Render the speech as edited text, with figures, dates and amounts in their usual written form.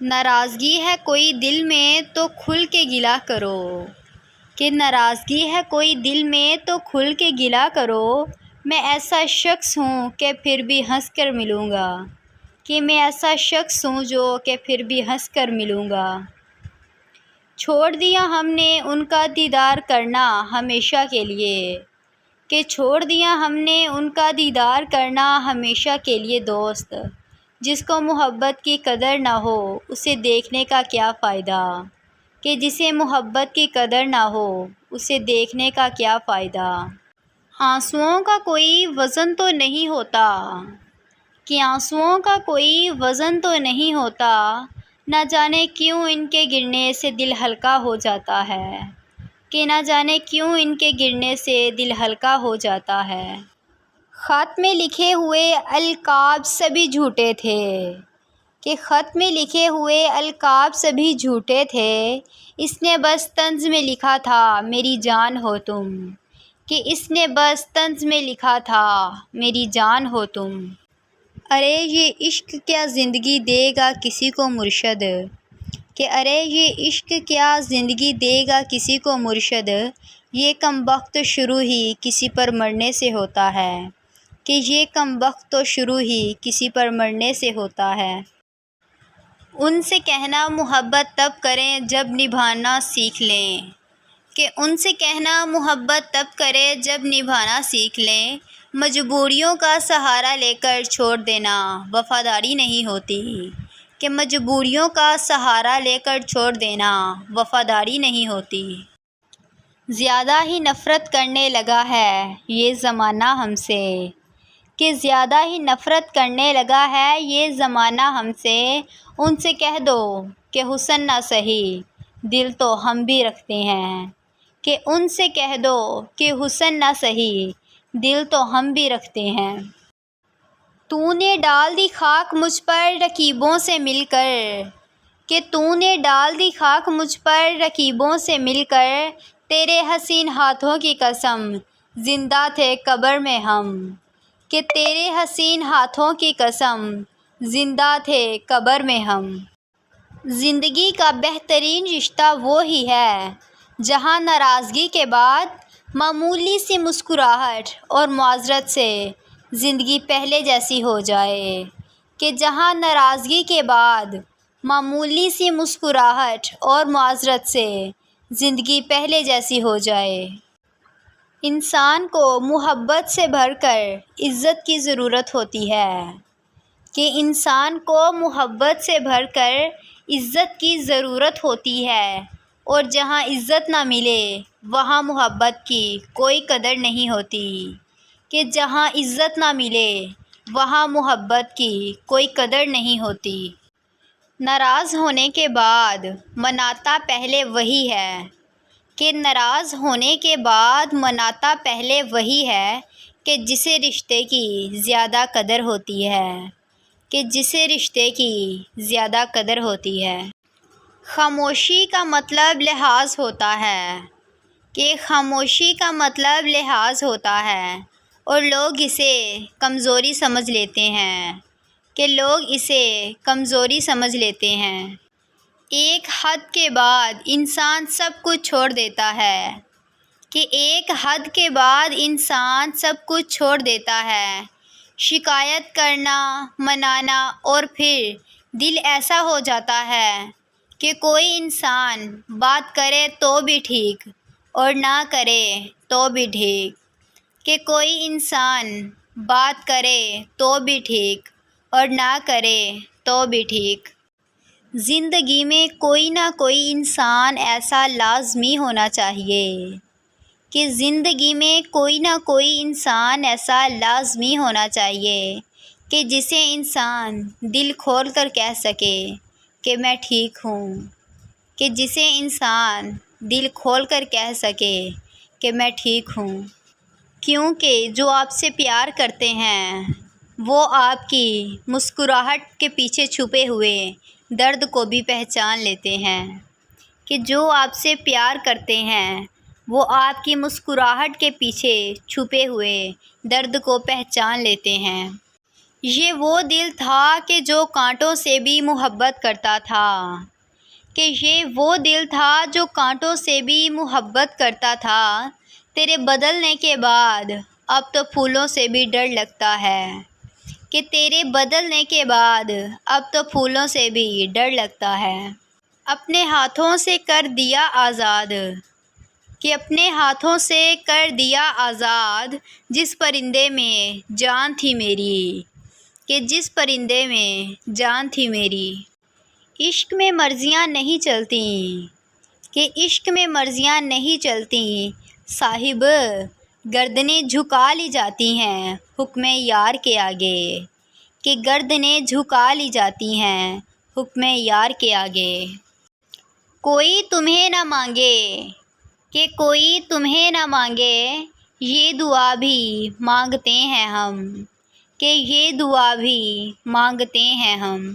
ناراضگی ہے کوئی دل میں تو کھل کے گلا کرو، کہ ناراضگی ہے کوئی دل میں تو کھل کے گلا کرو۔ میں ایسا شخص ہوں کہ پھر بھی ہنس کر ملوں گا، کہ میں ایسا شخص ہوں جو کہ پھر بھی ہنس کر ملوں گا۔ چھوڑ دیا ہم نے ان کا دیدار کرنا ہمیشہ کے لیے، کہ چھوڑ دیا ہم نے ان کا دیدار کرنا ہمیشہ کے لیے۔ دوست جس کو محبت کی قدر نہ ہو اسے دیکھنے کا کیا فائدہ، کہ جسے محبت کی قدر نہ ہو اسے دیکھنے کا کیا فائدہ۔ آنسوؤں کا کوئی وزن تو نہیں ہوتا، کہ آنسوؤں کا کوئی وزن تو نہیں ہوتا، نہ جانے کیوں ان کے گرنے سے دل ہلکا ہو جاتا ہے، کہ نہ جانے کیوں ان کے گرنے سے دل ہلکا ہو جاتا ہے۔ خط میں لکھے ہوئے القاب سبھی جھوٹے تھے، کہ خط میں لکھے ہوئے القاب سبھی جھوٹے تھے، اس نے بس طنز میں لکھا تھا میری جان ہو تم، کہ اس نے بس طنز میں لکھا تھا میری جان ہو تم۔ ارے یہ عشق کیا زندگی دے گا کسی کو مرشد، کہ ارے یہ عشق کیا زندگی دے گا کسی کو مرشد، یہ کم بخت شروع ہی کسی پر مرنے سے ہوتا ہے، کہ یہ کم بخت تو شروع ہی کسی پر مرنے سے ہوتا ہے۔ ان سے کہنا محبت تب کریں جب نبھانا سیکھ لیں، کہ ان سے کہنا محبت تب کرے جب نبھانا سیکھ لیں، مجبوریوں کا سہارا لے کر چھوڑ دینا وفاداری نہیں ہوتی، کہ مجبوریوں کا سہارا لے کر چھوڑ دینا وفاداری نہیں ہوتی۔ زیادہ ہی نفرت کرنے لگا ہے یہ زمانہ ہم سے، کہ زیادہ ہی نفرت کرنے لگا ہے یہ زمانہ ہم سے، ان سے کہہ دو کہ حسن نہ سہی دل تو ہم بھی رکھتے ہیں، کہ ان سے کہہ دو کہ حسن نہ سہی دل تو ہم بھی رکھتے ہیں۔ تو نے ڈال دی خاک مجھ پر رکیبوں سے مل کر، کہ تو نے ڈال دی خاک مجھ پر رکیبوں سے مل کر، تیرے حسین ہاتھوں کی قسم زندہ تھے قبر میں ہم، کہ تیرے حسین ہاتھوں کی قسم زندہ تھے قبر میں ہم۔ زندگی کا بہترین رشتہ وہ ہی ہے جہاں ناراضگی کے بعد معمولی سی مسکراہٹ اور معذرت سے زندگی پہلے جیسی ہو جائے، کہ جہاں ناراضگی کے بعد معمولی سی مسکراہٹ اور معذرت سے زندگی پہلے جیسی ہو جائے۔ انسان کو محبت سے بھر کر عزت کی ضرورت ہوتی ہے، کہ انسان کو محبت سے بھر کر عزت کی ضرورت ہوتی ہے، اور جہاں عزت نہ ملے وہاں محبت کی کوئی قدر نہیں ہوتی، کہ جہاں عزت نہ ملے وہاں محبت کی کوئی قدر نہیں ہوتی۔ ناراض ہونے کے بعد مناتا پہلے وہی ہے، کہ ناراض ہونے کے بعد مناتا پہلے وہی ہے، کہ جسے رشتے کی زیادہ قدر ہوتی ہے، کہ جسے رشتے کی زیادہ قدر ہوتی ہے۔ خاموشی کا مطلب لحاظ ہوتا ہے، کہ خاموشی کا مطلب لحاظ ہوتا ہے، اور لوگ اسے کمزوری سمجھ لیتے ہیں، کہ لوگ اسے کمزوری سمجھ لیتے ہیں۔ ایک حد کے بعد انسان سب کچھ چھوڑ دیتا ہے، کہ ایک حد کے بعد انسان سب کچھ چھوڑ دیتا ہے، شکایت کرنا، منانا، اور پھر دل ایسا ہو جاتا ہے کہ کوئی انسان بات کرے تو بھی ٹھیک اور نہ کرے تو بھی ٹھیک، کہ کوئی انسان بات کرے تو بھی ٹھیک اور نہ کرے تو بھی ٹھیک۔ زندگی میں کوئی نہ کوئی انسان ایسا لازمی ہونا چاہیے، کہ زندگی میں کوئی نہ کوئی انسان ایسا لازمی ہونا چاہیے کہ جسے انسان دل کھول کر کہہ سکے کہ میں ٹھیک ہوں، کہ جسے انسان دل کھول کر کہہ سکے کہ میں ٹھیک ہوں، کیونکہ جو آپ سے پیار کرتے ہیں وہ آپ کی مسکراہٹ کے پیچھے چھپے ہوئے درد کو بھی پہچان لیتے ہیں، کہ جو آپ سے پیار کرتے ہیں وہ آپ کی مسکراہٹ کے پیچھے چھپے ہوئے درد کو پہچان لیتے ہیں۔ یہ وہ دل تھا کہ جو کانٹوں سے بھی محبت کرتا تھا، کہ یہ وہ دل تھا جو کانٹوں سے بھی محبت کرتا تھا۔ تیرے بدلنے کے بعد اب تو پھولوں سے بھی ڈر لگتا ہے، کہ تیرے بدلنے کے بعد اب تو پھولوں سے بھی ڈر لگتا ہے۔ اپنے ہاتھوں سے کر دیا آزاد، کہ اپنے ہاتھوں سے کر دیا آزاد، جس پرندے میں جان تھی میری، کہ جس پرندے میں جان تھی میری۔ عشق میں مرضیاں نہیں چلتیں، کہ عشق میں مرضیاں نہیں چلتیں، صاحب گردنیں جھکا لی جاتی ہیں حکم یار کے آگے، کہ گردنیں جھکا لی جاتی ہیں حکم یار کے آگے۔ کوئی تمہیں نہ مانگے، کہ کوئی تمہیں نہ مانگے، یہ دعا بھی مانگتے ہیں ہم، کہ یہ دعا بھی مانگتے ہیں ہم۔